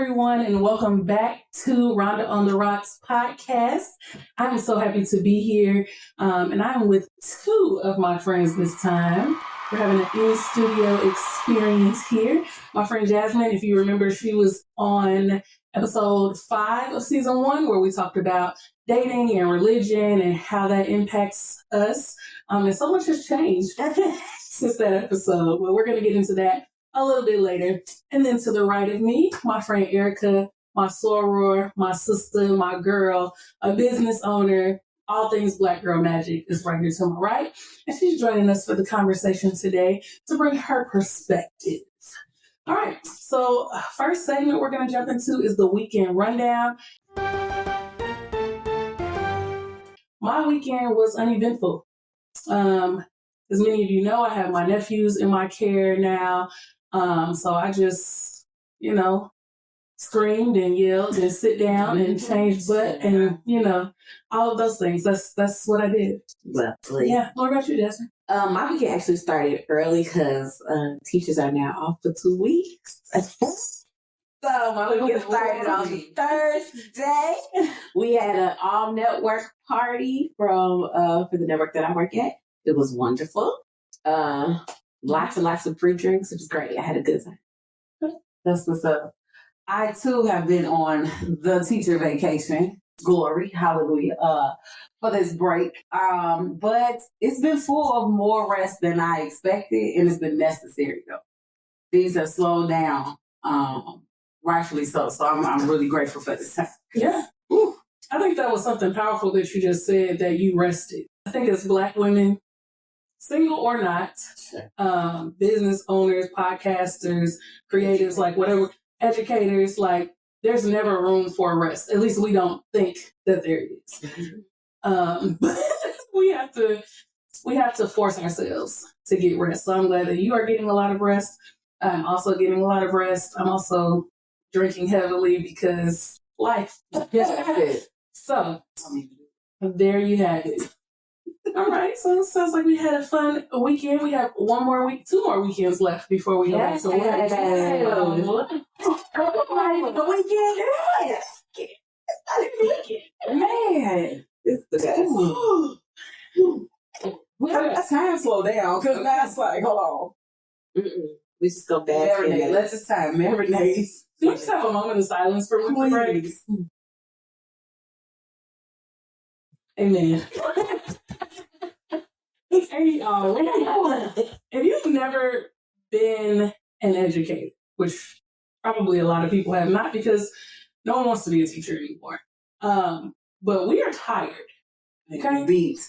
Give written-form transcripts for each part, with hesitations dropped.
everyone, and welcome back to Rhonda on the Rocks podcast. I'm so happy to be here, and I'm with two of my friends this time. We're having an in-studio experience here. My friend Jasmine, if you remember, she was on episode 5 of season 1, where we talked about dating and religion and how that impacts us. And so much has changed since that episode, but we're going to get into that a little bit later. And then to the right of me, my friend Erika, my soror, my sister, my girl, a business owner, all things Black Girl Magic is right here to my right. And she's joining us for the conversation today to bring her perspective. All right, so first segment we're going to jump into is the weekend rundown. My weekend was uneventful. As many of you know, I have my nephews in my care now. So I just, screamed and yelled and sit down and change butt and, all of those things. That's what I did. Lovely. Yeah. What about you, Jasmine? My weekend actually started early because teachers are now off for 2 weeks. So my weekend started on Thursday. We had an all-network party for the network that I work at. It was wonderful. Lots and lots of free drinks. It was great. I had a good time. That's what's up. I too have been on the teacher vacation. Glory, hallelujah, for this break. But it's been full of more rest than I expected, and it's been necessary though. Things have slowed down, rightfully so. So I'm really grateful for this time. Yeah. Ooh. I think that was something powerful that you just said, that you rested. I think as Black women, single or not, business owners, podcasters, creatives, like whatever, educators, like there's never room for rest. At least we don't think that there is. But we have to force ourselves to get rest. So I'm glad that you are getting a lot of rest. I'm also getting a lot of rest. I'm also drinking heavily because life. So there you have it. All right, so it sounds like we had a fun weekend. We have 2 more weekends left before we go back to work. The weekend? Yes. Man. It's the best. We have that time slow down because now it's like, hold on. We just go back. Marinate. Let this time marinate. Can we just have a moment of silence for winter break? Amen. Hey, if you've never been an educator, which probably a lot of people have not, because no one wants to be a teacher anymore. But we are tired. Okay? Beat.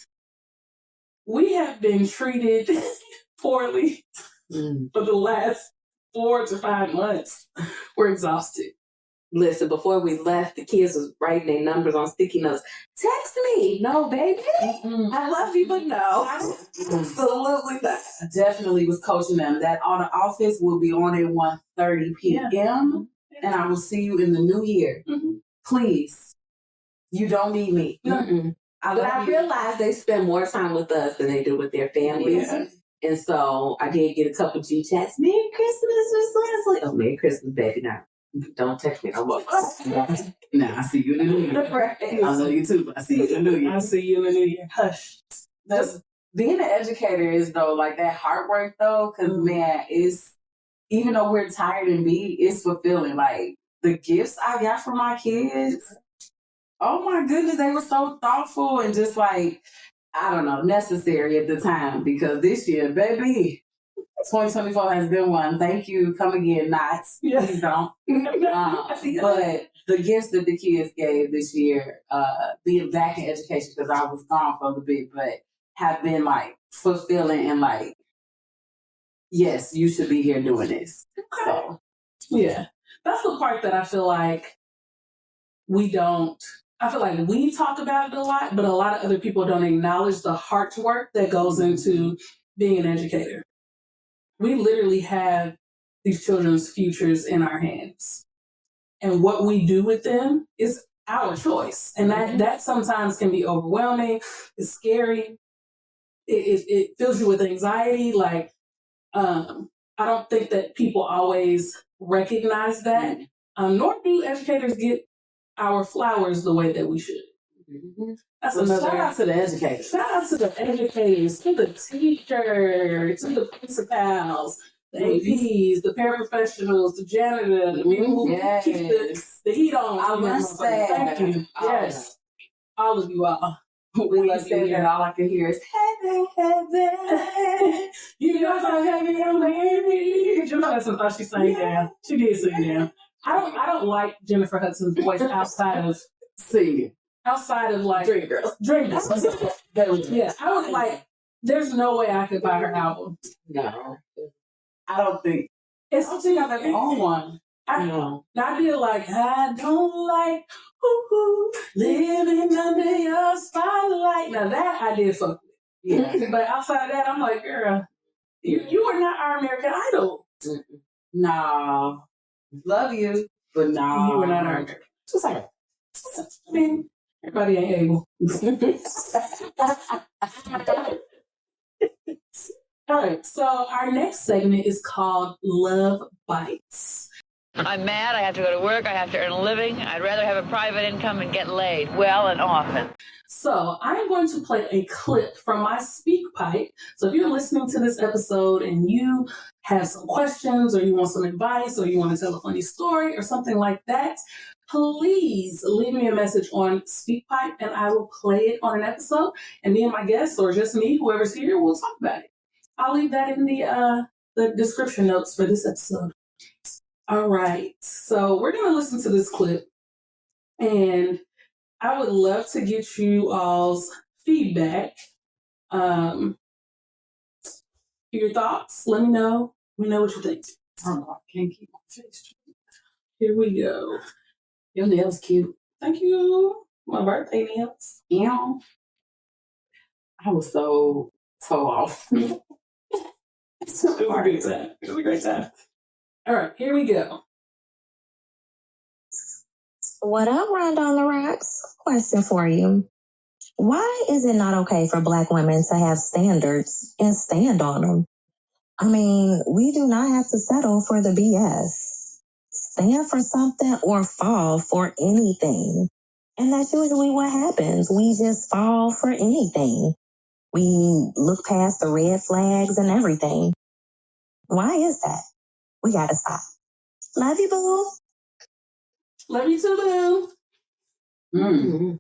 We have been treated poorly for the last 4 to 5 months. We're exhausted. Listen, before we left, the kids was writing their numbers on sticky notes. Text me. No, baby. I love you, but no. Absolutely not. Definitely was coaching them that on the office will be on at 1:30 p.m. And I will see you in the new year. Please. You don't need me. I realized they spend more time with us than they do with their families. Yeah. And so I did get a couple G chats. Merry Christmas, Miss Leslie. Oh, Merry Christmas, baby. Now, don't text me no more. Nah, I see you in the new year. I love you too, but I see you in the new year. I see you in the new year. Hush. Just being an educator is though like that hard work though, because man, it's even though we're tired and beat, it's fulfilling. Like the gifts I got from my kids, oh my goodness, they were so thoughtful and just like, I don't know, necessary at the time, because this year, baby, 2024 has been one. Thank you. Come again, not. Please don't. But the gifts that the kids gave this year, being back in education, because I was gone for a little bit, but have been like fulfilling and like, yes, you should be here doing this. Okay. So, yeah, that's the part that I feel like we talk about it a lot, but a lot of other people don't acknowledge the hard work that goes into being an educator. We literally have these children's futures in our hands. And what we do with them is our choice. And that sometimes can be overwhelming. It's scary. It fills you with anxiety. Like, I don't think that people always recognize that. Nor do educators get our flowers the way that we should. Mm-hmm. That's So another. shout out to the educators. Shout out to the educators, to the teachers, to the principals, the APs, the paraprofessionals, the janitor, the people who keep the heat on. I must say, thank you. Yes, all of you all. We love you, and all I can hear is heaven, heaven. You guys are heavy on me. Jennifer Hudson thought she sang down. She did sing down. I don't like Jennifer Hudson's voice outside of singing. Outside of like Dream Girls. Yeah, I was like, there's no way I could buy her album. No, I don't think. It's I don't think I've ever owned one. I did like, I don't like living under your spotlight. Now that I did fuck with. Yeah. But outside of that, I'm like, girl, you are not our American Idol. No. Love you, but no. You were not our American. Just like, I mean, everybody ain't able. All right, so our next segment is called Love Bites. I'm mad. I have to go to work. I have to earn a living. I'd rather have a private income and get laid well and often. So I'm going to play a clip from my speak pipe. So if you're listening to this episode and you have some questions or you want some advice or you want to tell a funny story or something like that, please leave me a message on SpeakPipe and I will play it on an episode. And me and my guests, or just me, whoever's here, will talk about it. I'll leave that in the description notes for this episode. All right. So we're going to listen to this clip. And I would love to get you all's feedback. Your thoughts. Let me know. Let me know what you think. Oh, I can't keep my face straight. Here we go. Your nails cute. Thank you. My birthday nails. Yeah. I was so off. It was a great time. It was a great time. All right, here we go. What up, Rhonda on the Rocks? Question for you. Why is it not okay for Black women to have standards and stand on them? I mean, we do not have to settle for the BS. Stand for something or fall for anything. And that's usually what happens. We just fall for anything. We look past the red flags and everything. Why is that? We gotta stop. Love you, boo. Love you too, boo.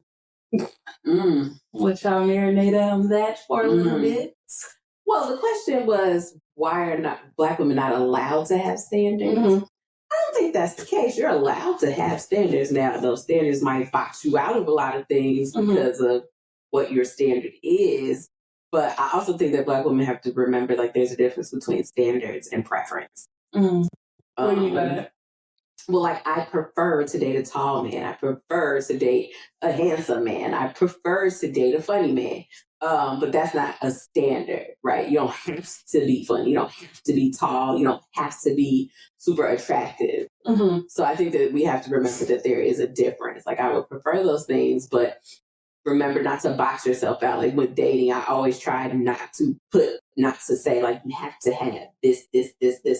Let y'all marinate on that for a little bit. Well, the question was, why are not Black women not allowed to have standards? I don't think that's the case. You're allowed to have standards. Now, those standards might box you out of a lot of things because of what your standard is. But I also think that Black women have to remember, like, there's a difference between standards and preference. What do you mean by that? Well, like, I prefer to date a tall man. I prefer to date a handsome man. I prefer to date a funny man. But that's not a standard, right? You don't have to be funny. You don't have to be tall. You don't have to be super attractive. So I think that we have to remember that there is a difference. Like, I would prefer those things, but remember not to box yourself out. Like, with dating, I always try not to say, like, you have to have this,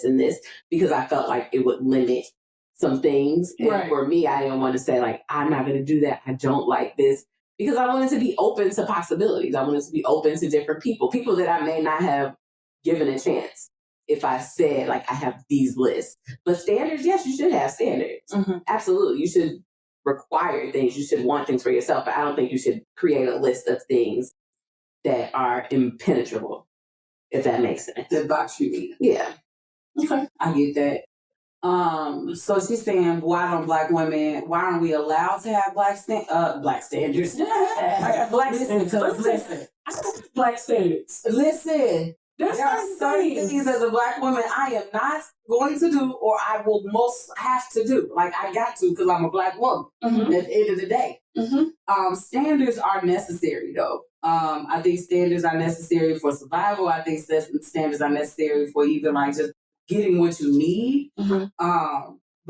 and this, because I felt like it would limit some things. And for me, I didn't want to say, like, I'm not going to do that. I don't like this. Because I wanted to be open to possibilities. I wanted to be open to different people that I may not have given a chance if I said, like, I have these lists. But standards, yes, you should have standards. Absolutely. You should require things. You should want things for yourself. But I don't think you should create a list of things that are impenetrable, if that makes sense. The box you need. Yeah. Okay. I get that. So she's saying, why aren't we allowed to have black standards? I got black standards. Listen. I got black standards. Listen. There are certain things as a Black woman I am not going to do, or I will most have to do. Like, I got to, because I'm a Black woman at the end of the day. Standards are necessary, though. I think standards are necessary for survival. I think standards are necessary for even, like, just getting what you need. But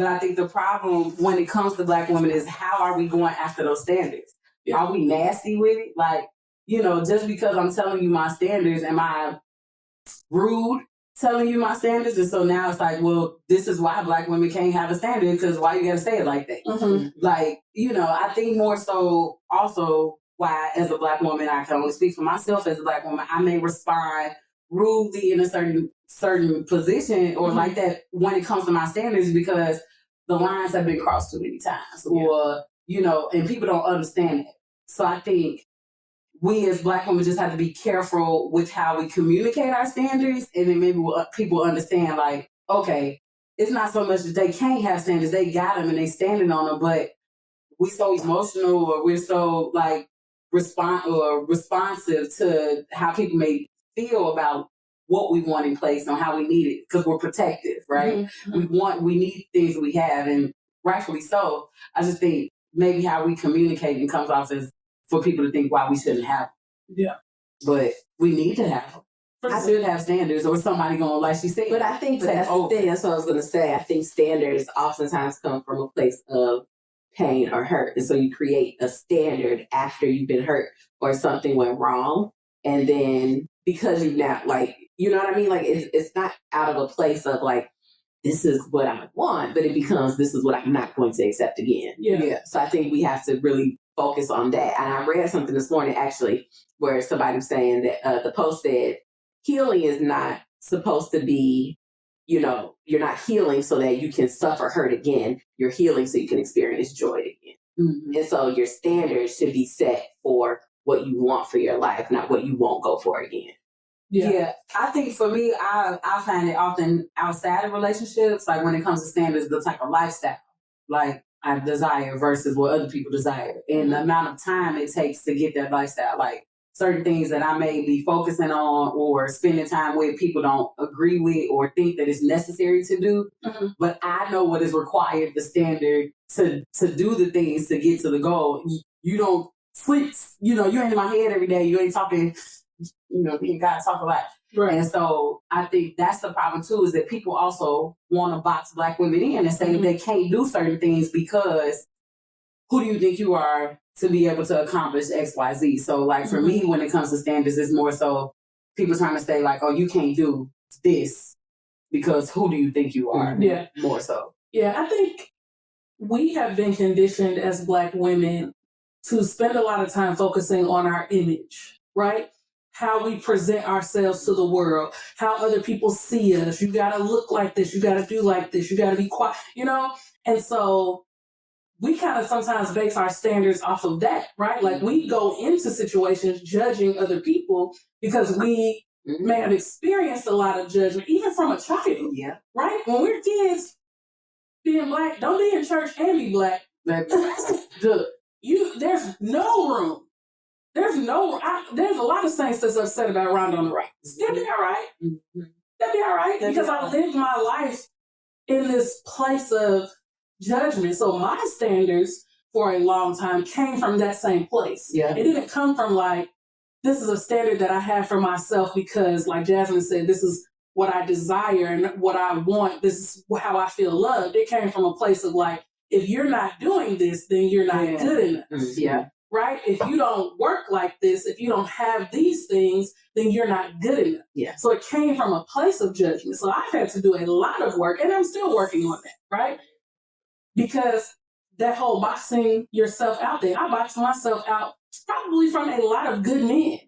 I think the problem when it comes to Black women is, how are we going after those standards? Are we nasty with it? Like, just because I'm telling you my standards, am I rude? telling you my standards. And so now it's like, well, this is why Black women can't have a standard, because why you got to say it like that? Mm-hmm. Like, you know, I think more so also why as a Black woman, I can only speak for myself as a Black woman, I may respond rudely in a certain position or like that when it comes to my standards, because the lines have been crossed too many times, or, you know, and people don't understand it. So I think we as Black women just have to be careful with how we communicate our standards, and then maybe people understand, like, okay, it's not so much that they can't have standards, they got them and they standing on them, but we so emotional, or we're so like responsive to how people may feel about what we want in place and how we need it, because we're protective, right? Mm-hmm. We need things we have, and rightfully so. I just think maybe how we communicate and comes off as for people to think why we shouldn't have them. Yeah. But we need to have them. I should have standards, or somebody going, like she said. But I think that's the thing. That's what I was going to say. I think standards oftentimes come from a place of pain or hurt. And so you create a standard after you've been hurt or something went wrong. And then because you now, like, you know what I mean? Like, it's not out of a place of like, this is what I want, but it becomes, this is what I'm not going to accept again. Yeah. So I think we have to really focus on that. And I read something this morning, actually, where somebody was saying that the post said, healing is not supposed to be, you know, you're not healing so that you can suffer hurt again. You're healing so you can experience joy again. Mm-hmm. And so your standards should be set for what you want for your life, not what you won't go for again. Yeah. I think for me, I find it often outside of relationships, like when it comes to standards, the type of lifestyle, like I desire versus what other people desire, and the amount of time it takes to get that lifestyle, like certain things that I may be focusing on or spending time with, people don't agree with or think that it's necessary to do. Mm-hmm. But I know what is required, the standard to do the things to get to the goal. You don't sleep, you know, you ain't in my head every day. You ain't talking, you know, you gotta talk a lot. Right. And so I think that's the problem too, is that people also want to box Black women in and say they can't do certain things because who do you think you are to be able to accomplish X, Y, Z? So like for me, when it comes to standards, it's more so people trying to say like, oh, you can't do this because who do you think you are? Yeah. More so. Yeah, I think we have been conditioned as Black women to spend a lot of time focusing on our image, right? How we present ourselves to the world, how other people see us. You got to look like this. You got to do like this. You got to be quiet, you know? And so we kind of sometimes base our standards off of that, right? Like we go into situations judging other people because we may have experienced a lot of judgment, even from a child, right? When we're kids, being Black, don't be in church and be Black. There's no room. There's a lot of saints that's upset about Rhonda on the Rocks. They'll be all right. They'll be all right because I lived my life in this place of judgment. So my standards for a long time came from that same place. Yeah. It didn't come from like, this is a standard that I have for myself because, like Jasmine said, this is what I desire and what I want. This is how I feel loved. It came from a place of like, if you're not doing this, then you're not good enough. Yeah. Right? If you don't work like this, if you don't have these things, then you're not good enough. Yeah. So it came from a place of judgment. So I've had to do a lot of work, and I'm still working on that, right? Because that whole boxing yourself out thing, I boxed myself out probably from a lot of good men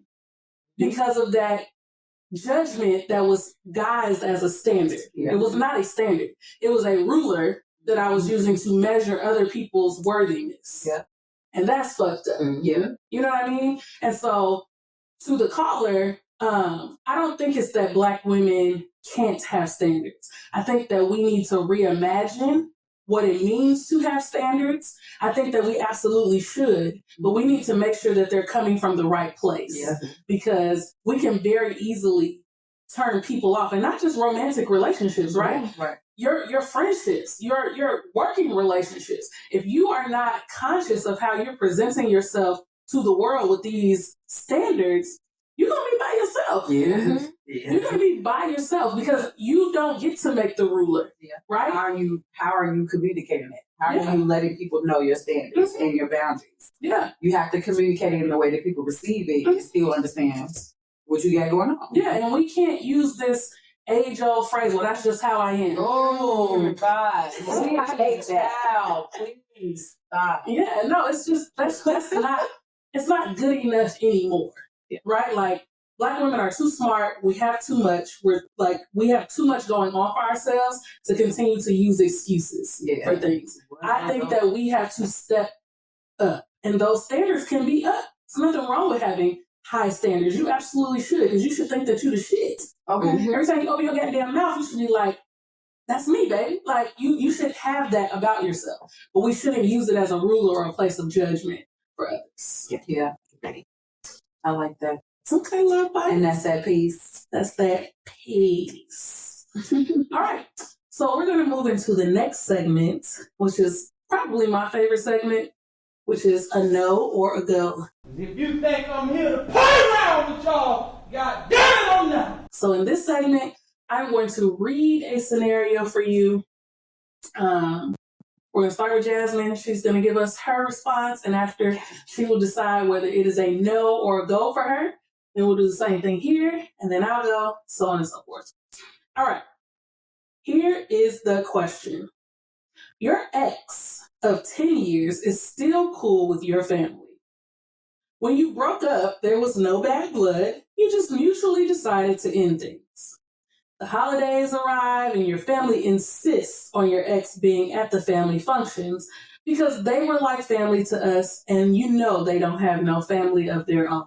because of that judgment that was guised as a standard. Yeah. It was not a standard. It was a ruler that I was using to measure other people's worthiness. Yeah. And that's fucked up. Yeah. You know what I mean? And so to the caller, I don't think it's that Black women can't have standards. I think that we need to reimagine what it means to have standards. I think that we absolutely should, but we need to make sure that they're coming from the right place. Yeah. Because we can very easily turn people off, and not just romantic relationships, right? Right. Your friendships, your working relationships. If you are not conscious of how you're presenting yourself to the world with these standards, you're going to be by yourself. Yeah. You're going to be by yourself because you don't get to make the ruler. Yeah. Right? How are you communicating it? How are you letting people know your standards and your boundaries? Yeah. You have to communicate it in a way that people receive it and still understand what you got going on. Yeah, and we can't use this age-old phrase, well, that's just how I am. Oh, God. Please take that out. Please stop. Yeah, no, it's just, that's not, it's not good enough anymore, right? Like, Black women are too smart. We have too much. We have too much going on for ourselves to continue to use excuses for things. I think that we have to step up, and those standards can be up. There's nothing wrong with having high standards. You absolutely should, because you should think that you the shit. Okay. Every time you open your goddamn mouth, you should be like, that's me, baby. Like, you should have that about yourself. But we shouldn't use it as a ruler or a place of judgment for others. Yeah. I like that. Okay, love bite. And that's that peace. That's that peace. All right. So we're going to move into the next segment, which is probably my favorite segment, which is a no or a go. If you think I'm here to play around with y'all, God damn it, I'm not. So in this segment, I'm going to read a scenario for you. We're going to start with Jasmine. She's going to give us her response, and after she will decide whether it is a no or a go for her. Then we'll do the same thing here, and then I'll go, so on and so forth. All right. Here is the question. Your ex of 10 years is still cool with your family. When you broke up, there was no bad blood. You just mutually decided to end things. The holidays arrive, and your family insists on your ex being at the family functions because they were like family to us, and you know they don't have no family of their own.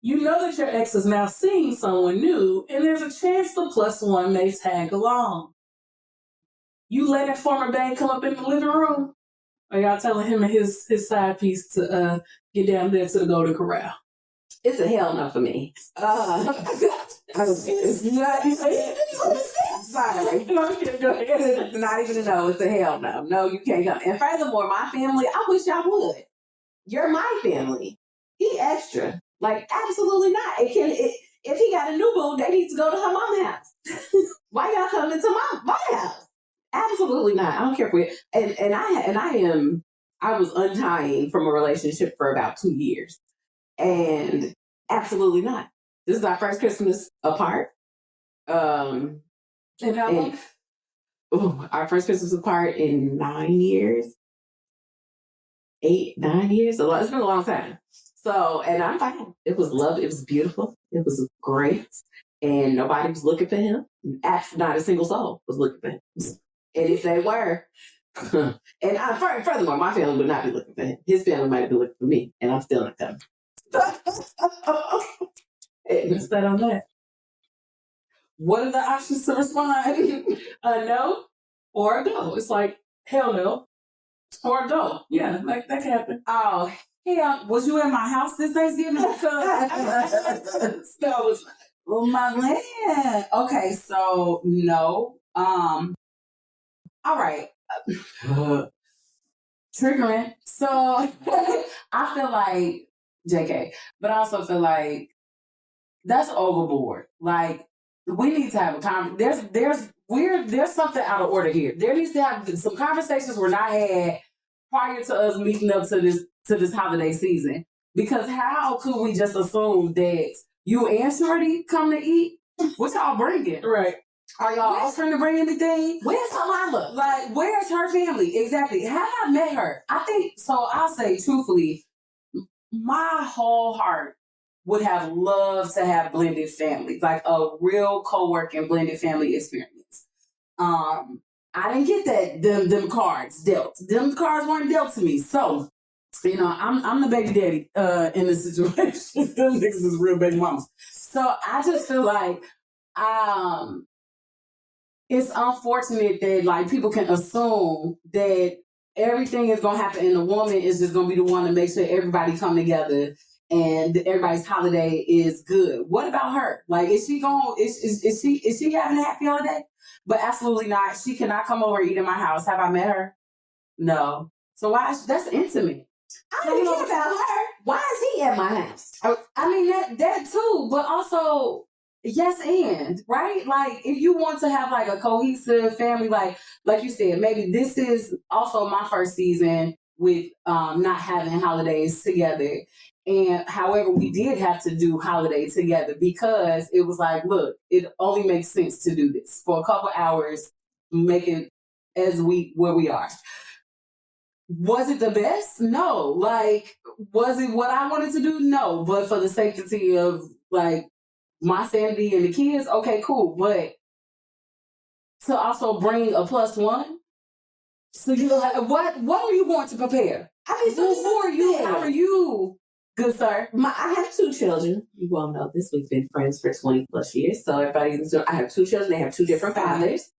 You know that your ex is now seeing someone new, and there's a chance the plus one may tag along. You let that former bae come up in the living room? Or y'all telling him and his side piece to get down there to the Golden Corral? It's a hell no for me. Sorry. Not even a no, it's a hell no. No, you can't come. And furthermore, my family, I wish y'all would. You're my family. He extra. Like, absolutely not. If he got a new boo, they need to go to her mom's house. Why y'all coming to my house? Absolutely not. I don't care for it. And I was untying from a relationship for about 2 years. And absolutely not. This is our first Christmas apart. And how long? Our first Christmas apart in 9 years. 8, 9 years. It's been a long time. So, and I'm fine. It was lovely. It was beautiful. It was great. And nobody was looking for him. Not a single soul was looking for him. And if they were, and furthermore, my family would not be looking for him. His family might be looking for me, and I'm still not coming. What's that on that? What are the options to respond? A no or a go. It's like, hell no or a go. Yeah, like that can happen. Oh, hell, was you in my house this Thanksgiving? No, it's not. Oh, my man. Okay, so no. All right. Triggering. So I feel like JK, but I also feel like that's overboard. Like, we need to have a conversation. There's something out of order here. There needs to have some conversations were not had prior to us meeting up to this holiday season. Because how could we just assume that you and Shorty come to eat? What y'all bringing? Right. Are y'all offering to bring anything? Where's her mama? Like, where's her family? Exactly. Have I met her? I think, so I'll say truthfully, my whole heart would have loved to have blended families, like a real co-working blended family experience. I didn't get them cards dealt. Them cards weren't dealt to me. So, I'm the baby daddy in this situation. Them niggas is real baby mamas. So I just feel like it's unfortunate that like people can assume that everything is gonna happen and the woman is just gonna be the one to make sure everybody come together and everybody's holiday is good. What about her? Like, is she having a happy holiday? But absolutely not. She cannot come over and eat in my house. Have I met her? No. So that's intimate. I don't care about her. Why is he at my house? I mean that too, but also yes and right. Like, if you want to have like a cohesive family, like you said, maybe this is also my first season with not having holidays together, And however, we did have to do holiday together because it was like, look, it only makes sense to do this for a couple hours, make it where we are. Was it the best? No. Like, was it what I wanted to do? No. But for the safety of like my sanity and the kids, okay, cool. But to also bring a +1, so you know, what are you going to prepare? I mean, so Who are you? How are you, good sir? I have 2 children. You all know this. We've been friends for 20 plus years. So everybody, I have 2 children. They have 2 different fathers.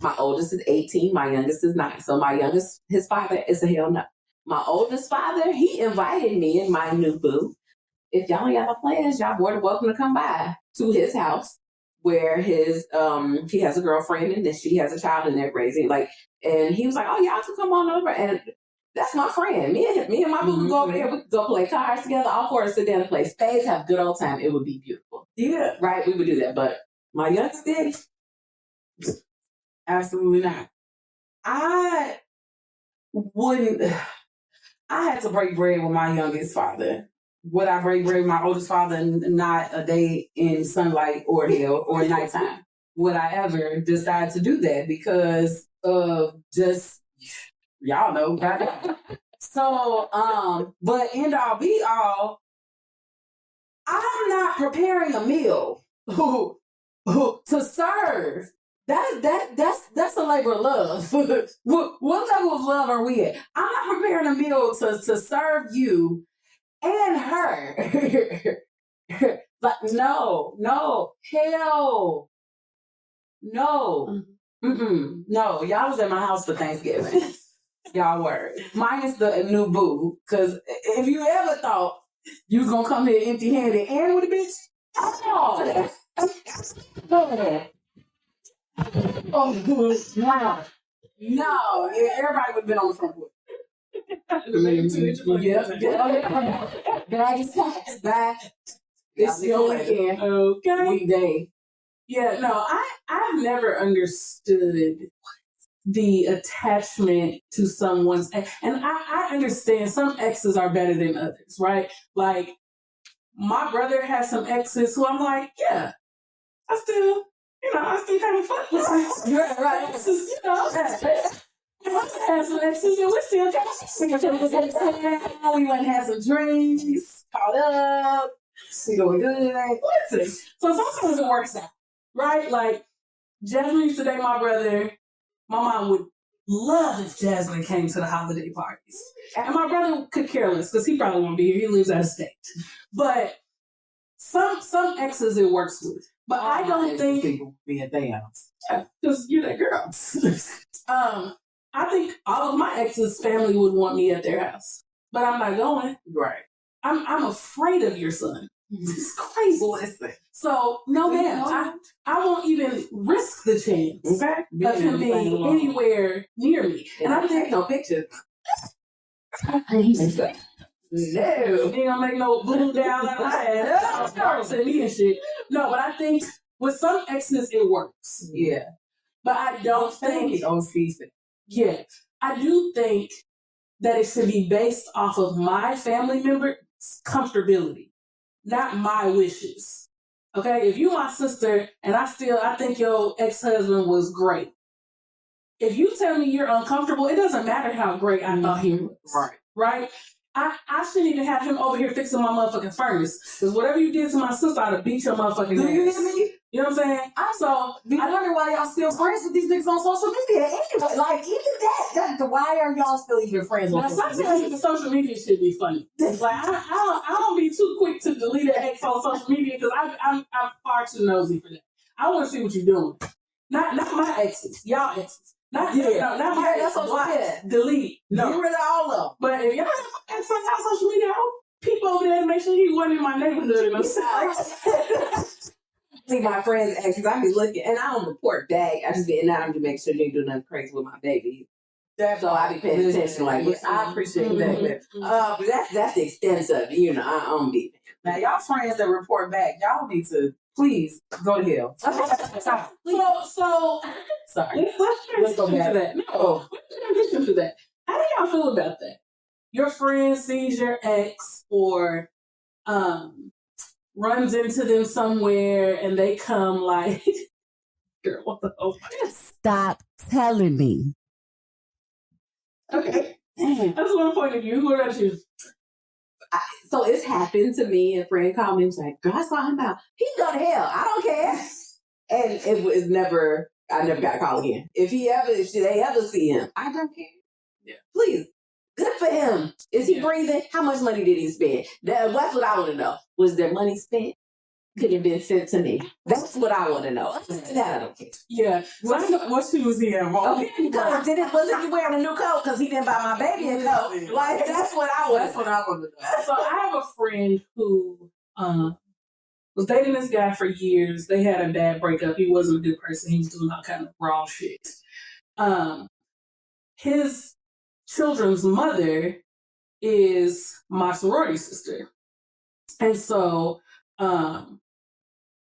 My oldest is 18. My youngest is 9. So my youngest, his father is a hell no. My oldest father, he invited me and my new boo. If y'all ain't got no plans, y'all more than welcome to come by to his house where his he has a girlfriend and then she has a child and they're raising and he was like, oh, y'all can come on over. And that's my friend. Me and my boo would go over there. We could go play cards together. All 4 sit down and play spades, have a good old time. It would be beautiful. Yeah. Right? We would do that. But my youngest daddy, Absolutely not. I had to break bread with my youngest father. Would I break bread with my oldest father and not a day in sunlight or hell or nighttime? Would I ever decide to do that because of just, y'all know, so, but end all be all, I'm not preparing a meal to serve. That's a labor of love. What level of love are we at? I'm not preparing a meal to serve you and her. Like, no, hell, no, no. Y'all was at my house for Thanksgiving. Y'all were. Mine is the new boo. Because if you ever thought you was gonna come here empty-handed and with a bitch, oh, no, everybody would have been on the front porch. Bag is packed. Bag. It's your weekend. Okay. Weekday. Yeah, no, I've never understood the attachment to someone's ex. And I understand some exes are better than others, right? Like, my brother has some exes who I'm like, yeah, I still kind of fuck with them. Right. Exes, I had some exes and we still we went and had some drinks, caught up, she doing good. Listen, so sometimes it works out, right? Like, Jasmine used to date my brother. My mom would love if Jasmine came to the holiday parties. And my brother could care less because he probably won't be here. He lives out of state. But some exes it works with. But I don't think people be a dance. Yeah, because you're that girl. I think all of my exes' family would want me at their house. But I'm not going. Right. I'm afraid of your son. It's crazy. Listen. So, no, ma'am. I won't even risk the chance of him being anywhere near me. And I take no pictures. No. He ain't gonna make no blue down like I had. Start sending me and shit. No, but I think with some exes it works. Yeah. But I don't think on season. Yeah. I do think that it should be based off of my family member's comfortability, not my wishes. Okay? If you my sister and I think your ex-husband was great. If you tell me you're uncomfortable, it doesn't matter how great I thought he was. Right. Right? I shouldn't even have him over here fixing my motherfucking furnace. Because whatever you did to my sister, I'd have beat your motherfucking ass. Do you hear me? You know what I'm saying? I wonder why y'all still friends with these niggas on social media. Anyway, like, even that why are y'all still even friends on social media? Sometimes the social media should be funny. Like, I don't be too quick to delete an ex on social media because I'm far too nosy for that. I want to see what you're doing. Not my exes. Y'all exes. Not my that's exes. what I said. Delete. No. Get rid of all of them. But if y'all have ex on y'all social media, I'll peep over there to make sure he wasn't in my neighborhood and I'm sorry. See my friends' exes, I be looking, and I don't report back. I just be in out to make sure they do nothing crazy with my baby. So I be paying attention. Like, I appreciate that. But that's the extent of it. I don't be. Now, y'all friends that report back, y'all need to please go to hell. So sorry. Let's go back to that. No, let's transition to that. How do y'all feel about that? Your friend sees your ex, or runs into them somewhere and they come like, girl, what the oh my. Stop telling me. Okay. That's one point of view. What about you? So it's happened to me. A friend called me and was like, girl, I saw him out. He can go to hell. I don't care. And it was never, I never got a call again. If they ever see him, I don't care. Yeah. Please. Good for him. Is he breathing? How much money did he spend? That's what I want to know. Was there money spent? Could have been sent to me. That's what I want to know. That I don't care. Yeah. What shoes he had on? Okay. Wasn't he wearing a new coat because he didn't buy my baby a coat? Like, that's what I want to know. So I have a friend who was dating this guy for years. They had a bad breakup. He wasn't a good person. He was doing all kind of wrong shit. His children's mother is my sorority sister. And so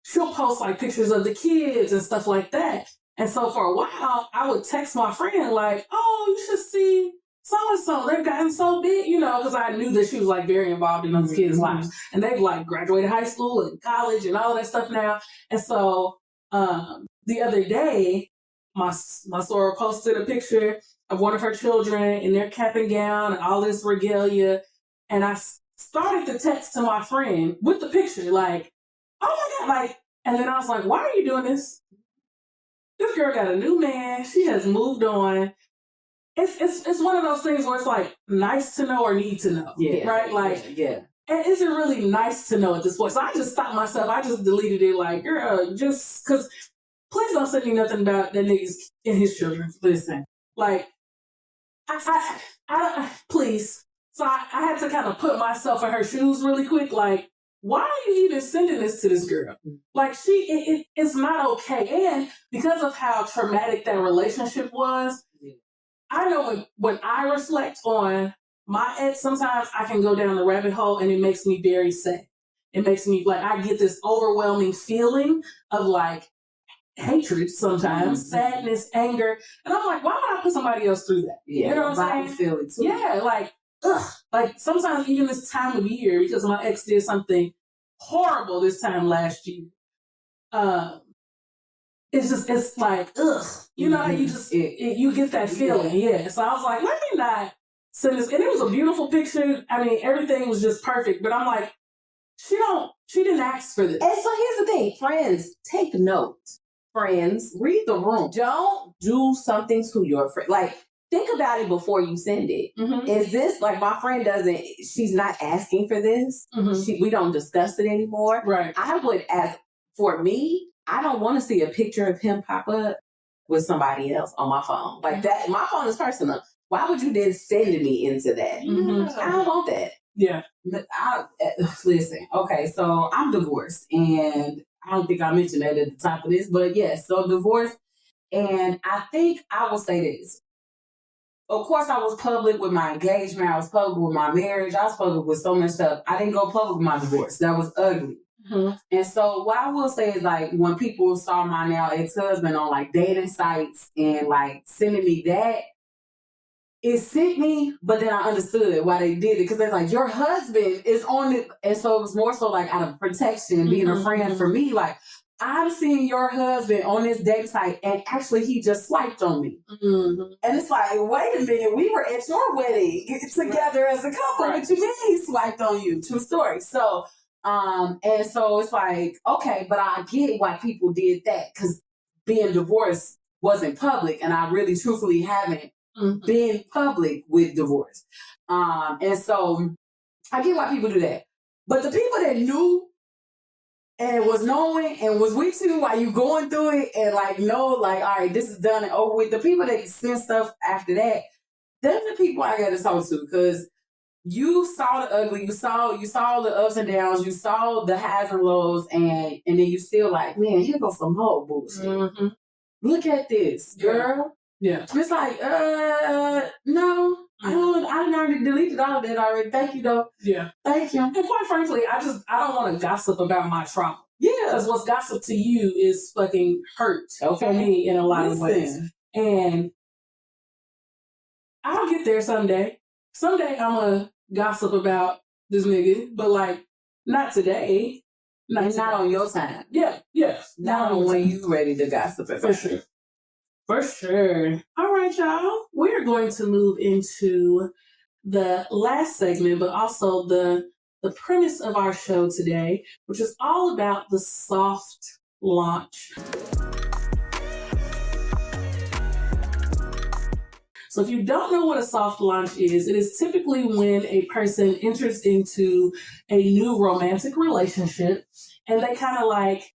she'll post like pictures of the kids and stuff like that. And so for a while, I would text my friend like, oh, you should see so-and-so. They've gotten so big, because I knew that she was like very involved in those kids' lives. And they've like graduated high school and college and all that stuff now. And so the other day, my soror posted a picture of one of her children in their cap and gown and all this regalia. And I started to text to my friend with the picture, like, oh my God, like, and then I was like, why are you doing this? This girl got a new man. She has moved on. It's one of those things where it's like nice to know or need to know. Yeah. Right? Like, yeah. And is it really nice to know at this point? So I just stopped myself. I just deleted it like, girl, just because please don't send me nothing about that niggas and his children. Listen, like, I please. So I had to kind of put myself in her shoes really quick. Like, why are you even sending this to this girl? Like, it's not okay. And because of how traumatic that relationship was, I know when I reflect on my ex, sometimes I can go down the rabbit hole and it makes me very sad. It makes me like, I get this overwhelming feeling of like hatred sometimes, sadness, anger. And I'm like, why would I put somebody else through that? Yeah, you know what I'm saying? Feel it too. Yeah, like, ugh. Like sometimes even this time of year, because my ex did something horrible this time last year. It's like, ugh, you know, you get that feeling. Yeah. So I was like, let me not send this. And it was a beautiful picture. I mean, everything was just perfect, but I'm like, she didn't ask for this. And so here's the thing, friends, take note. Friends, read the room. Don't do something to your friend. Like, think about it before you send it. Mm-hmm. Is this, like, my friend she's not asking for this. Mm-hmm. We don't discuss it anymore. Right. I would ask, for me, I don't want to see a picture of him pop up with somebody else on my phone. Like that, my phone is personal. Why would you then send me into that? Mm-hmm. I don't want that. Yeah. Listen, okay, so I'm divorced, and I don't think I mentioned that at the top of this, but yes, so I'm divorced, and I think I will say this. Of course, I was public with my engagement. I was public with my marriage. I was public with so much stuff. I didn't go public with my divorce. That was ugly. Mm-hmm. And so what I will say is, like, when people saw my now ex-husband on like dating sites and like sending me that, it sent me, but then I understood why they did it, because they're like, your husband is on it. And so it was more so like out of protection, being a friend for me. Like, I'm seeing your husband on this dating site, and actually he just swiped on me. Mm-hmm. And it's like, wait a minute, we were at your wedding together as a couple. Right. What you mean he swiped on you? True story. So, and so it's like, okay, but I get why people did that, because being divorced wasn't public, and I really truthfully haven't been public with divorce. And so I get why people do that. But the people that knew and was knowing and was with you while you going through it and like know, like, all right, this is done and over with, the people that send stuff after that, they're the people I gotta talk to, because you saw the ugly, you saw the ups and downs, you saw the highs and lows, and then you still like, man, here goes some more bullshit. Mm-hmm. Look at this, girl. Yeah. It's like, no, I already deleted all of that already. Thank you, though. Yeah. Thank you. And quite frankly, I don't want to gossip about my trauma. Yeah. Because what's gossip to you is fucking hurt for me in a lot of ways. And I'll get there someday. Someday I'm going to gossip about this nigga, but like, Not today. Not on your time. Yeah. Not on when you ready to gossip about For sure. For sure. All right, y'all. We're going to move into the last segment, but also the premise of our show today, which is all about the soft launch. So if you don't know what a soft launch is, it is typically when a person enters into a new romantic relationship and they kind of like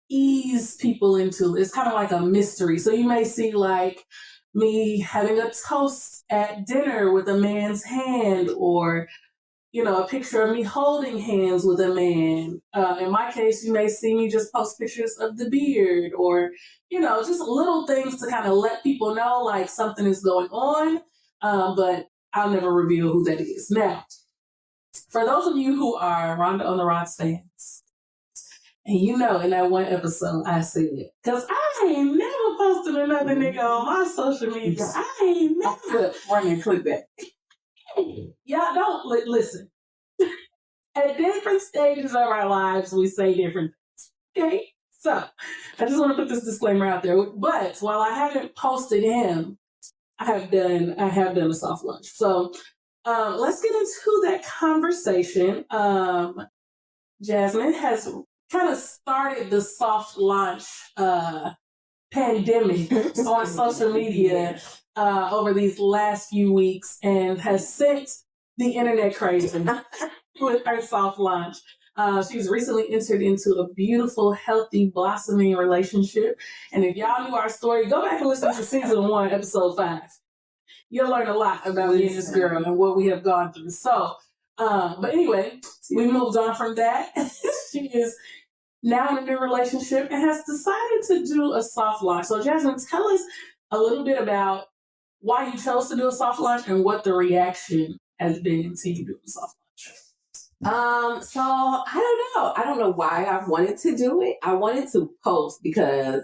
ease people into it. It's kind of like a mystery. So you may see like me having a toast at dinner with a man's hand, or a picture of me holding hands with a man. In my case, you may see me just post pictures of the beard, or, just little things to kind of let people know like something is going on. But I'll never reveal who that is. Now, for those of you who are Rhonda on the Rocks fans, and in that one episode I said, because I ain't never posted another nigga on my social media. I ain't never. Running click that. Y'all don't listen. At different stages of our lives, we say different things. Okay? So, I just want to put this disclaimer out there. But while I haven't posted him, I have done a soft launch. So, let's get into that conversation. Jasmine has kind of started the soft launch pandemic on social media over these last few weeks, and has sent the internet crazy with her soft launch. She's recently entered into a beautiful, healthy, blossoming relationship. And if y'all knew our story, go back and listen to season 1, episode 5. You'll learn a lot about me and this girl and what we have gone through. So, but anyway, we moved on from that. She is now in a new relationship and has decided to do a soft launch. So, Jasmine, tell us a little bit about why you chose to do a soft launch and what the reaction has been to you doing a soft launch. So I don't know why I wanted to do it. I wanted to post because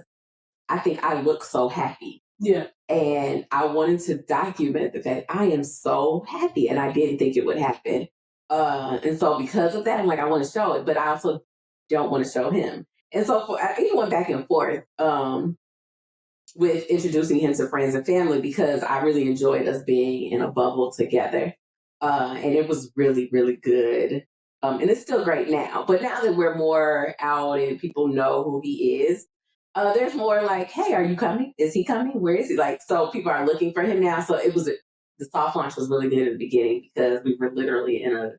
I think I look so happy. Yeah. And I wanted to document the fact I am so happy, and I didn't think it would happen. And so because of that, I'm like, I want to show it, but I also don't want to show him. And so I even went back and forth with introducing him to friends and family, because I really enjoyed us being in a bubble together. And it was really, really good. And it's still great now. But now that we're more out and people know who he is, there's more like, hey, are you coming? Is he coming? Where is he? Like, so people are looking for him now. So the soft launch was really good at the beginning, because we were literally in a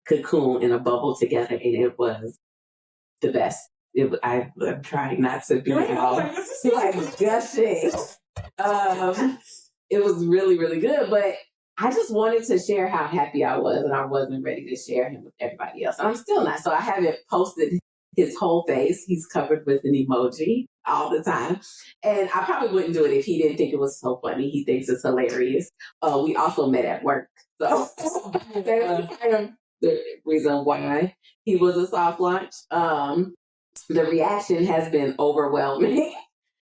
cocoon, in a bubble together, and it was the best. I'm trying not to be all like gushing. It was really, really good, but I just wanted to share how happy I was, and I wasn't ready to share him with everybody else. And I'm still not. So I haven't posted his whole face. He's covered with an emoji all the time. And I probably wouldn't do it if he didn't think it was so funny. He thinks it's hilarious. We also met at work. So that's the reason why he was a soft launch. The reaction has been overwhelming.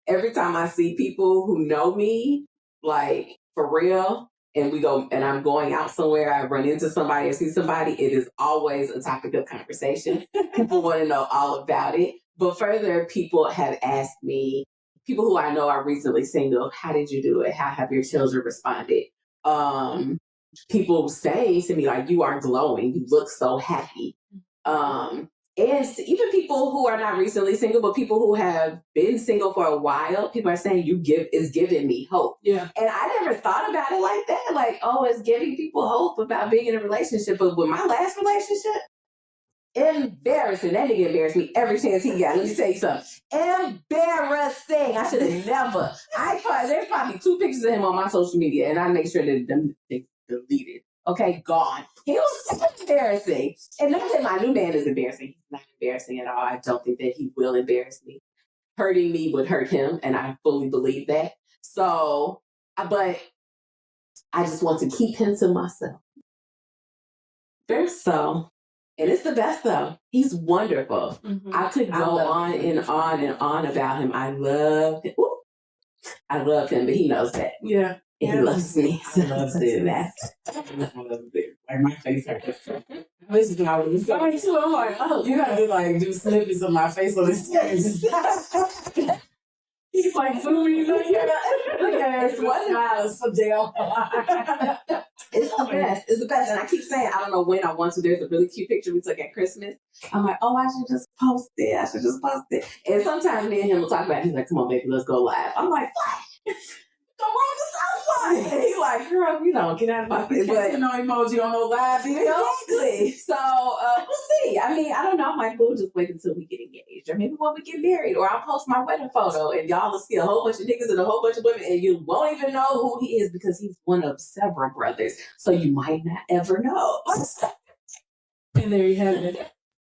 Every time I see people who know me, like for real, and we go, and I'm going out somewhere, I run into somebody or see somebody, it is always a topic of conversation. People want to know all about it. But further, people have asked me, people who I know are recently single, how did you do it? How have your children responded? People saying to me, like, you are glowing. You look so happy. And even people who are not recently single, but people who have been single for a while, people are saying it's giving me hope. Yeah. And I never thought about it like that. Like, oh, it's giving people hope about being in a relationship. But with my last relationship, embarrassing. That nigga embarrassed me every chance he got. Let me tell you something. Embarrassing. I should have never. There's probably 2 pictures of him on my social media, and I make sure that them deleted. Okay, gone. He was so embarrassing. And not that my new man is embarrassing. He's not embarrassing at all. I don't think that he will embarrass me. Hurting me would hurt him, and I fully believe that. So, but I just want to keep him to myself. So, and it's the best though. He's wonderful. Mm-hmm. I could go on and on and on about him. I love him, but he knows that. Yeah. And he loves me. I love this. Like my face hurts. This is how we sorry too. I'm like, oh, you have to like do snippets of my face on this stage. He's like, Fumi, look at $1 for jail. It's the best. It's the best. And I keep saying, I don't know when I want to. There's a really cute picture we took at Christmas. I'm like, oh, I should just post it. And sometimes me and him will talk about it. He's like, come on, baby, let's go live. I'm like, what? Go wrong the South Line. He's like, girl, get out of my face. But no emoji on no live video. Exactly. So we'll see. I mean, I don't know. I might we'll just wait until we get engaged, or maybe when we get married, or I'll post my wedding photo, and y'all will see a whole bunch of niggas and a whole bunch of women, and you won't even know who he is because he's one of several brothers. So you might not ever know. And there you have it.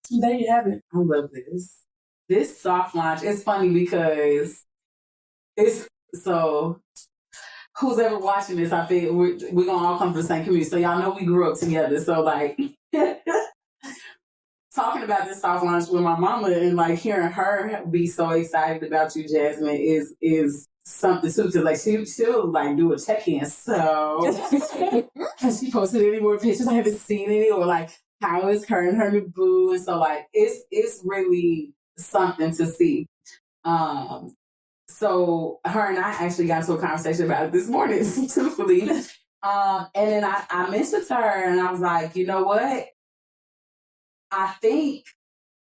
There you have it. I love this. This soft launch is funny because it's so. Who's ever watching this, I think we're going to all come from the same community. So y'all know we grew up together. So like talking about this soft launch with my mama and like hearing her be so excited about you, Jasmine, is something too. Cause like she'll like do a check-in. So has she posted any more pictures? I haven't seen any, or like how is her and her new boo? And so like it's really something to see. So her and I actually got into a conversation about it this morning, truthfully. And then I mentioned to her and I was like, you know what? I think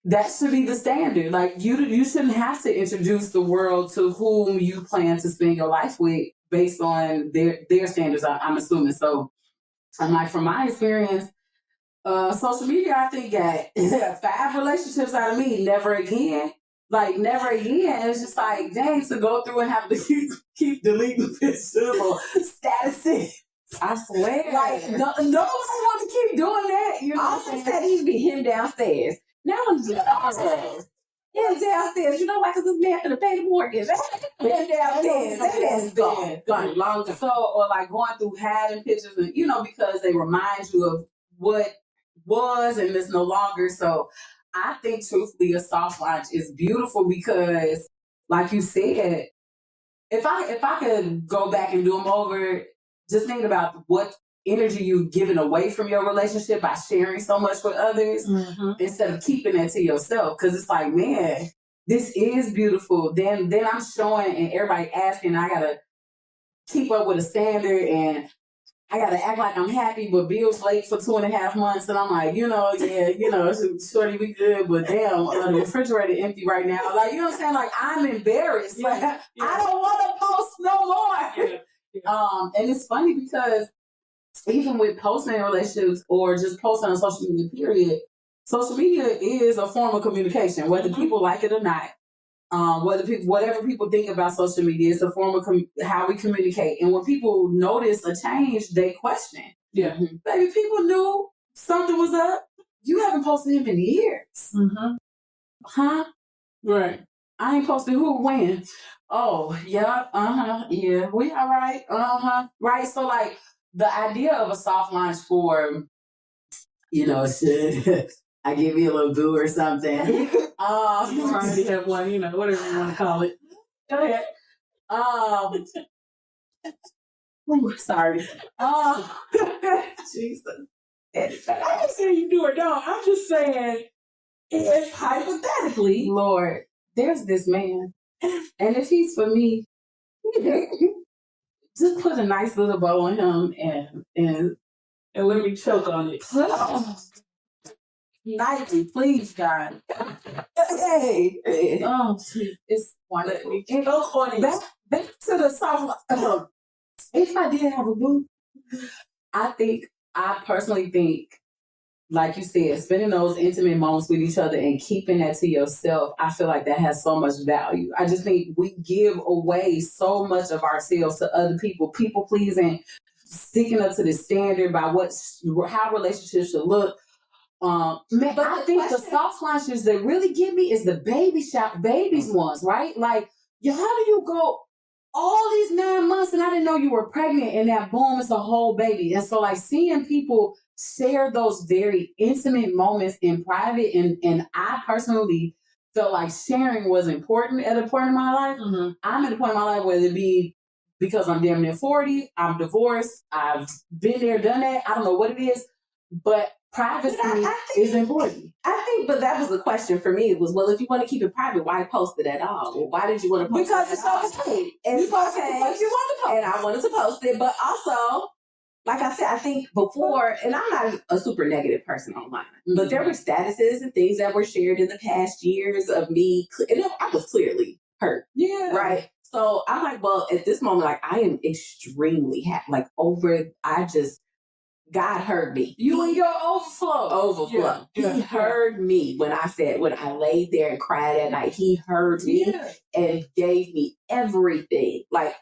that should be the standard. Like you shouldn't have to introduce the world to whom you plan to spend your life with based on their standards, I'm assuming. So I'm like, from my experience, social media, I think got 5 relationships out of me, never again. Like, never again. It's just like, dang, to go through and have to keep deleting pictures or statuses. I swear. Like, no one want to keep doing that. You know Also said he'd be him downstairs. Now I'm just downstairs. Him downstairs. You know why? Because this man finna pay the mortgage. Him downstairs. That man's gone long time. So, or like going through hiding pictures, and, because they remind you of what was and is no longer. So, I think truthfully a soft launch is beautiful because, like you said, if I could go back and do them over, just think about what energy you've given away from your relationship by sharing so much with others instead of keeping that to yourself. Because it's like, man, this is beautiful. Then I'm showing and everybody asking, I gotta keep up with a standard and I gotta act like I'm happy, but bills late for 2.5 months, and I'm like, shorty, we good, but damn, the refrigerator empty right now. Like, you know what I'm saying? Like, I'm embarrassed. Yeah. Like, I don't want to post no more. Yeah. And it's funny because even with posting in relationships or just posting on social media, period, social media is a form of communication, whether people like it or not. Whatever people think about social media, it's a form of how we communicate. And when people notice a change, they question. Yeah. Baby, people knew something was up. You haven't posted him in years. Huh? Right. I ain't posted who when. Oh, yeah, yeah, we all right, right. So like the idea of a soft launch for, should I give you a little boo or something? You already have one, whatever you want to call it. Go ahead. Sorry. Jesus. I'm not saying you do or don't. I'm just saying if hypothetically, Lord, there's this man. And if he's for me, just put a nice little bow on him and let me choke on it. Nike, please, God. Hey. Oh, it's wonderful. Choke on it. Back to the soft. If I did have a boo, I personally think, like you said, spending those intimate moments with each other and keeping that to yourself, I feel like that has so much value. I just think we give away so much of ourselves to other people pleasing, sticking up to the standard by how relationships should look. But I think the soft launches that really get me is the babies ones, right? Like, how do you go all these 9 months and I didn't know you were pregnant, and that boom, it's a whole baby. And so like seeing people share those very intimate moments in private, and I personally felt like sharing was important at a point in my life. I'm at a point in my life whether it be because I'm damn near 40. I'm divorced. I've been there, done that. I don't know what it is, but privacy is important. I think, but that was the question for me. It was, well, if you want to keep it private, why post it at all? Well, why did you want to post Because it it's at all? okay. And You post it because you want to post. And I wanted to post it, but also, like I said, I think before, and I'm not a super negative person online, but there were statuses and things that were shared in the past years of me, and I was clearly hurt. Yeah. Right? So I'm like, well, at this moment, like, I am extremely happy. Like, God heard me. You and your overflow. Yeah. He heard me when I laid there and cried at night. He heard me and gave me everything. Like,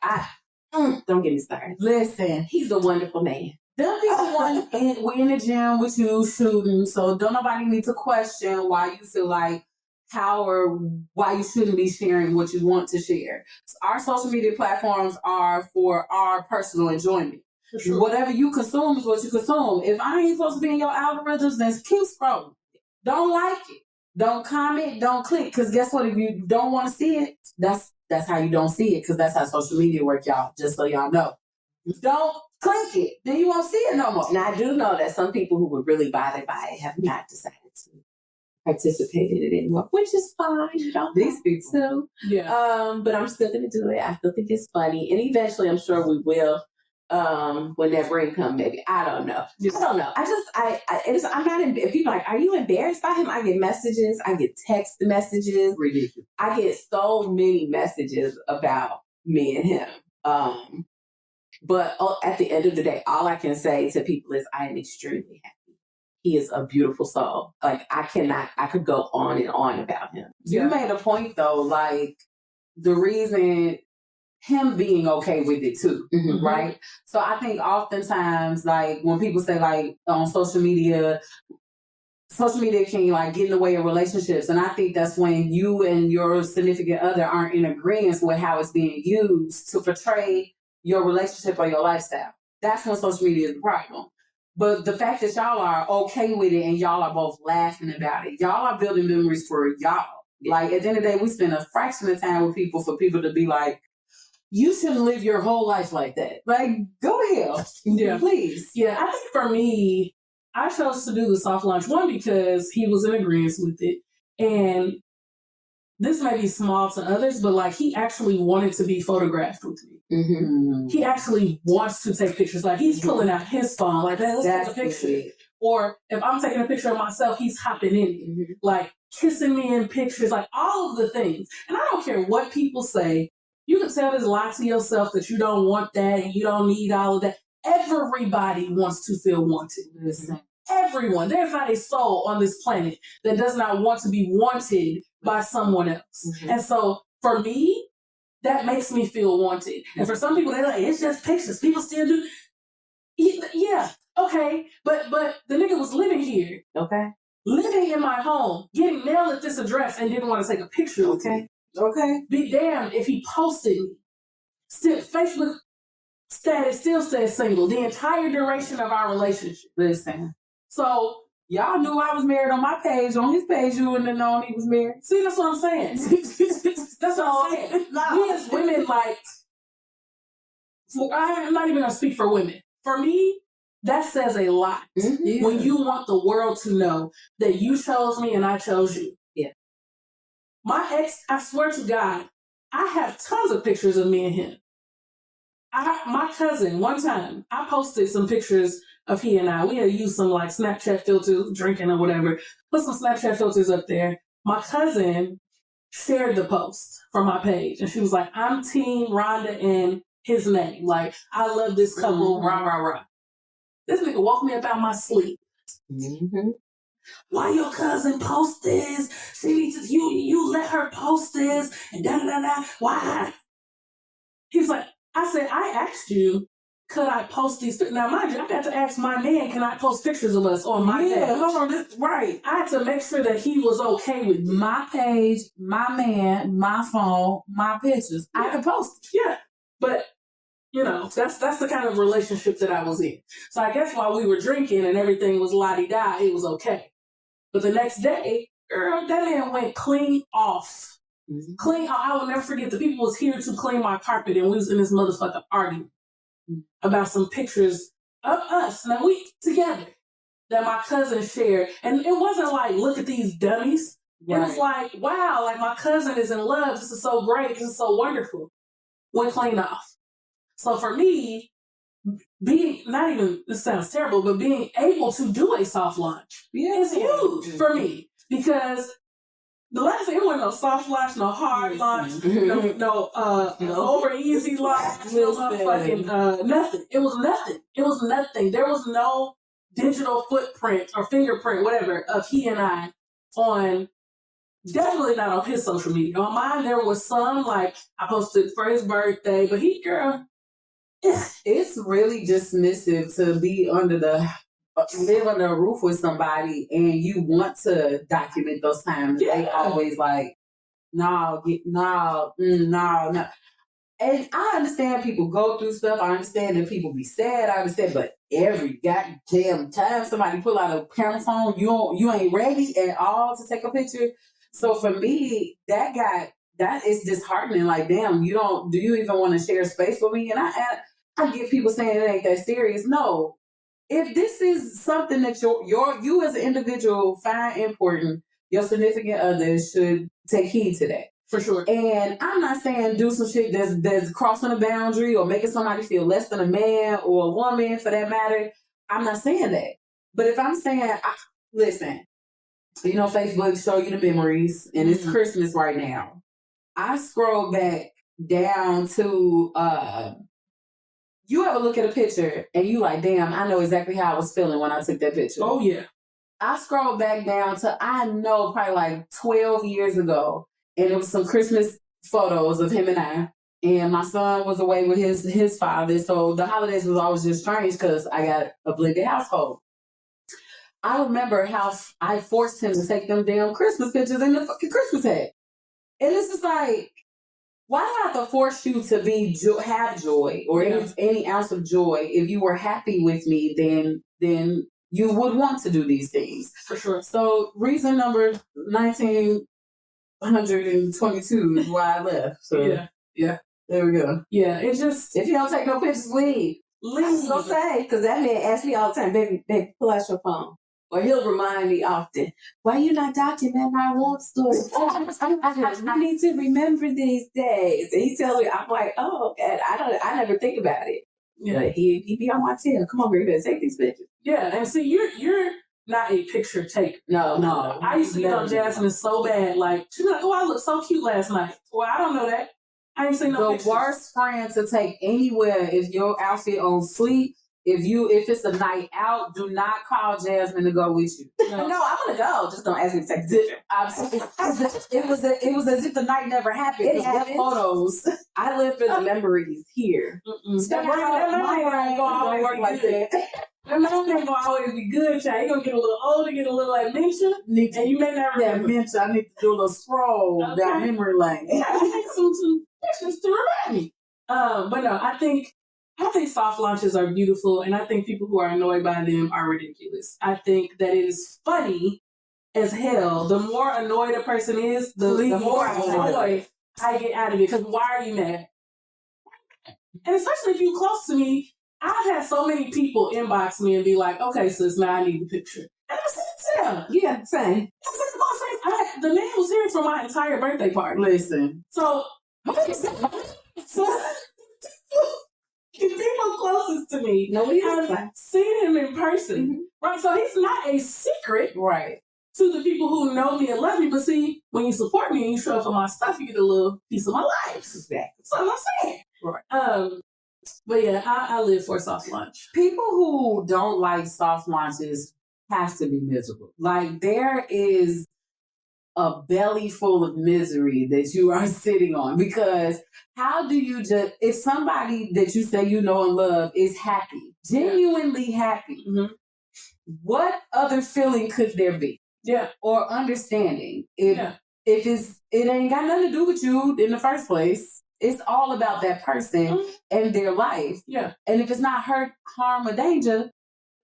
don't get me started. Listen, He's a wonderful man. them people we're in the gym with you shooting, so don't nobody need to question why you feel like how or why you shouldn't be sharing what you want to share. Our social media platforms are for our personal enjoyment. Sure. Whatever you consume is what you consume. If I ain't supposed to be in your algorithms, then keep scrolling. Don't like it. Don't comment. Don't click. Because guess what? If you don't want to see it, that's how you don't see it. Because that's how social media work, y'all. Just so y'all know. Don't click it. Then you won't see it no more. And I do know that some people who were really bothered by it have not decided to participate in it anymore, which is fine. You don't These people too. Yeah. But I'm still going to do it. I still think it's funny. And eventually I'm sure we will. When that ring come, maybe. I don't know. I don't know. I'm not, if people are like, are you embarrassed by him? I get messages. I get text messages. Ridiculous. I get so many messages about me and him. But at the end of the day, all I can say to people is I am extremely happy. He is a beautiful soul. Like, I could go on and on about him. You made a point though, like the reason him being okay with it too, right? So I think oftentimes, like when people say like on social media can like get in the way of relationships, and I think that's when you and your significant other aren't in agreement with how it's being used to portray your relationship or your lifestyle. That's when social media is the problem. But the fact that y'all are okay with it and y'all are both laughing about it, y'all are building memories for y'all. Like at the end of the day, we spend a fraction of time with people for people to be like, you shouldn't live your whole life like that. Like, go ahead. Yeah. Please. Yeah, I think for me, I chose to do the soft launch, one, because he was in agreement with it. And this may be small to others, but like he actually wanted to be photographed with me. He actually wants to take pictures. Like he's pulling out his phone, like, hey, let's take a picture. Or if I'm taking a picture of myself, he's hopping in it. Like kissing me in pictures, like all of the things. And I don't care what people say. You can tell this lie to yourself that you don't want that and you don't need all of that. Everybody wants to feel wanted. Everyone. There's not a soul on this planet that does not want to be wanted by someone else. And so for me, that makes me feel wanted. And for some people, they're like, it's just pictures. People still do. Yeah, okay. But the nigga was living here. Okay. Living in my home, getting mail at this address and didn't want to take a picture of me. Okay. Be damned if he posted me. Still, Facebook status still says single the entire duration of our relationship. Listen. So y'all knew I was married on my page. On his page, you wouldn't have known he was married. See, that's what I'm saying. That's what I'm saying. We as women, like, I'm not even going to speak for women. For me, that says a lot. When you want the world to know that you chose me and I chose you. Yeah. My ex, I swear to God, I have tons of pictures of me and him. My cousin, one time, I posted some pictures of he and I. We had used some like Snapchat filters, drinking or whatever. Put some Snapchat filters up there. My cousin shared the post from my page. And she was like, I'm team Rhonda and his name. Like, I love this couple, rah, rah, rah. This nigga woke me up out my sleep. Why your cousin post this? She needs to, you let her post this and da da da da. Why? He was like, I said, I asked you, could I post these? Now, mind you, I got to ask my man, can I post pictures of us on my page? Hold on, right. I had to make sure that he was okay with my page, my man, my phone, my pictures. I had to post. Yeah. But, you know, that's the kind of relationship that I was in. So I guess while we were drinking and everything was la-di-da, it was okay. But the next day, girl, that man went clean off. Clean. I will never forget the people was here to clean my carpet, and we was in this motherfucker arguing about some pictures of us. Now we together that my cousin shared, and it wasn't like, look at these dummies. Right. It was like, wow, like my cousin is in love. This is so great. This is so wonderful. Went clean off. So for me, being not even, this sounds terrible, but being able to do a soft launch is huge for me, because the last thing, it wasn't no soft launch, no hard launch, no over easy launch, no fucking nothing. It was nothing. It was nothing. There was no digital footprint or fingerprint, whatever, of he and I on, definitely not on his social media. On mine, there was some, like, I posted for his birthday, but he, girl, it's really dismissive to be live under a roof with somebody and you want to document those times. They always like, no. And I understand people go through stuff. I understand that people be sad. I understand, but every goddamn time somebody pull out a camera phone, you ain't ready at all to take a picture. So for me, that is disheartening. Like, damn, do you even want to share space with me? And I get people saying it ain't that serious. No. If this is something that you as an individual find important, your significant other should take heed to that. For sure. And I'm not saying do some shit that's crossing a boundary or making somebody feel less than a man or a woman for that matter. I'm not saying that. But if I'm saying, listen, Facebook show you the memories, and it's Christmas right now. I scroll back down to, you ever look at a picture and you like, damn, I know exactly how I was feeling when I took that picture. Oh, yeah. I scrolled back down to, I know, probably like 12 years ago, and it was some Christmas photos of him and I. And my son was away with his father, so the holidays was always just strange because I got a blended household. I remember how I forced him to take them damn Christmas pictures in the fucking Christmas hat. And it's just like, why do I have to force you to have joy or any ounce of joy? If you were happy with me, then you would want to do these things. For sure. So reason number 1922 is why I left. So yeah, there we go. Yeah, it's just, if you don't take no pictures, leave. I was gonna say, because that man asks me all the time, baby, pull out your phone. Or he'll remind me often, why you not documenting our love story? We need to remember these days. And he tells me, I'm like, oh, okay. I never think about it. Yeah. But he be on my tail. Come on, girl, you better take these pictures. Yeah, and see, you're not a picture taker. No. I used to get on Jasmine so bad. Like, she'd be like, oh, I look so cute last night. Well, I don't know that. I ain't seen no pictures. The worst friend to take anywhere is your outfit on fleek. If it's a night out, do not call Jasmine to go with you. No, I want to go. Just don't ask me to take a picture. It was as if the night never happened. It happened. Photos. I live for the memories here. That memory ain't gonna always work like that. That memory ain't gonna always be good, child. You're gonna get a little older, get a little amnesia, and you may not remember. Dementia. I need to do a little scroll down memory lane. Yeah, I need some pictures to remind me. But no, I think soft launches are beautiful, and I think people who are annoyed by them are ridiculous. I think that it is funny as hell. The more annoyed a person is, the more joy I get out of it. Because why are you mad? And especially if you're close to me, I've had so many people inbox me and be like, okay, sis, now I need the picture. And I said to them, yeah, same. The man was here for my entire birthday party. Listen. So the people closest to me have seen him in person, right? So he's not a secret, right, to the people who know me and love me. But see, when you support me and you show up for my stuff, you get a little piece of my life. Exactly. That's what I'm saying. Right. But yeah, I live for a soft launch. People who don't like soft launches have to be miserable. Like, there is a belly full of misery that you are sitting on, because how do you just, if somebody that you say you know and love is happy, genuinely happy, what other feeling could there be? Yeah. Or understanding if it ain't got nothing to do with you in the first place. It's all about that person and their life. Yeah. And if it's not hurt, harm, or danger,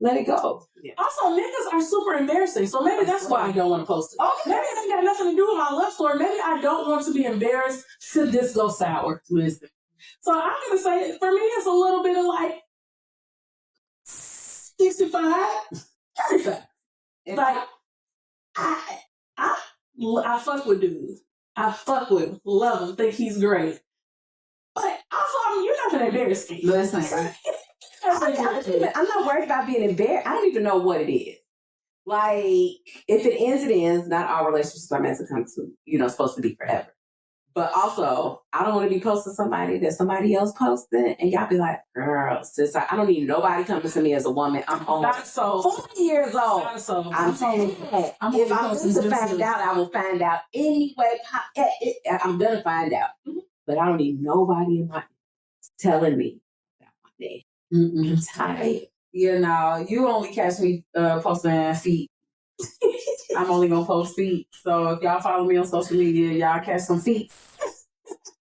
let it go. Yeah. Also, niggas are super embarrassing, so maybe that's why I don't want to post it. Okay. Maybe it ain't got nothing to do with my love story. Maybe I don't want to be embarrassed should this go sour. Listen. So I'm gonna say, for me, it's a little bit of like 65, 35. Like, I fuck with dudes. I fuck with him, love him, think he's great. But also, I mean, you're not gonna embarrass me. Listen. I'm not worried about being embarrassed. I don't even know what it is. Like, if it ends, it ends. Not all relationships are meant to come to, supposed to be forever. But also, I don't want to be posting somebody that somebody else posted, and y'all be like, girl, sis, I don't need nobody coming to me as a woman. I'm almost 40 years old. I'm saying, if I'm going to find out, I will find out anyway. I'm going to find out. But I don't need nobody in my telling me about my day. I'm tired. Yeah, no, you only catch me posting feet. I'm only gonna post feet. So if y'all follow me on social media, y'all catch some feet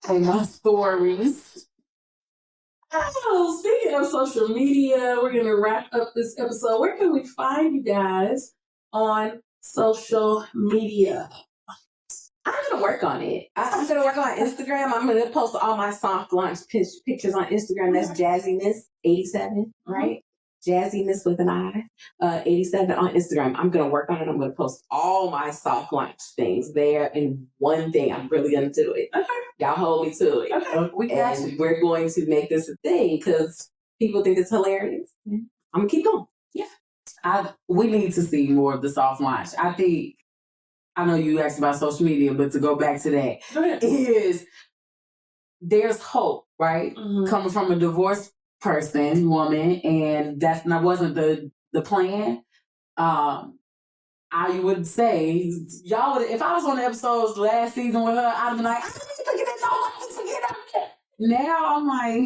in my stories. Oh, speaking of social media, we're gonna wrap up this episode. Where can we find you guys on social media? I'm going to work on it. I'm going to work on Instagram. I'm going to post all my soft launch pictures on Instagram. That's Jazziness87, right? Jazziness with an I, 87 on Instagram. I'm going to work on it. I'm going to post all my soft launch things there. And one thing, I'm really going to do it. Okay. Y'all hold me to it. Okay. We got And you. we're going to make this a thing because people think it's hilarious. I'm going to keep going. Yeah. We need to see more of the soft launch. I know you asked about social media, but to go back to that, Go ahead. there's hope, right? Mhm. Coming from a divorced woman, and that wasn't the plan. I would say, y'all would, if I was on the episodes last season with her, I'd be like, I need to get it out there. Now I'm like,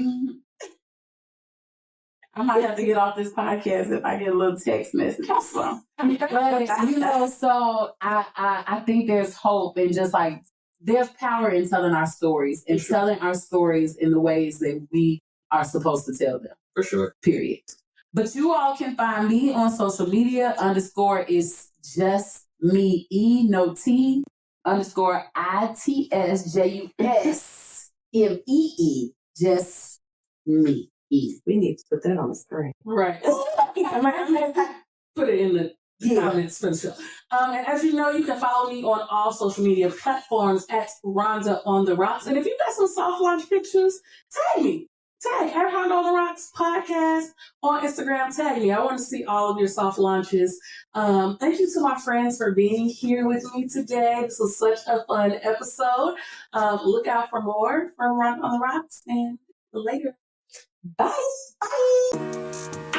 I might have to get off this podcast if I get a little text message or something. But, so I think there's hope, and just like there's power in telling our stories and telling our stories in the ways that we are supposed to tell them. For sure. Period. But you all can find me on social media. _ is just me, no T, _ ITSJUSMEE. Just me. We need to put that on the screen. Right. I might put it in the comments for the show. And as you know, you can follow me on all social media platforms at Rhonda on the Rocks. And if you got some soft launch pictures, tag me. Tag at Rhonda on the Rocks podcast on Instagram. Tag me. I want to see all of your soft launches. Thank you to my friends for being here with me today. This was such a fun episode. Look out for more from Rhonda on the Rocks, and later. Bye. Bye.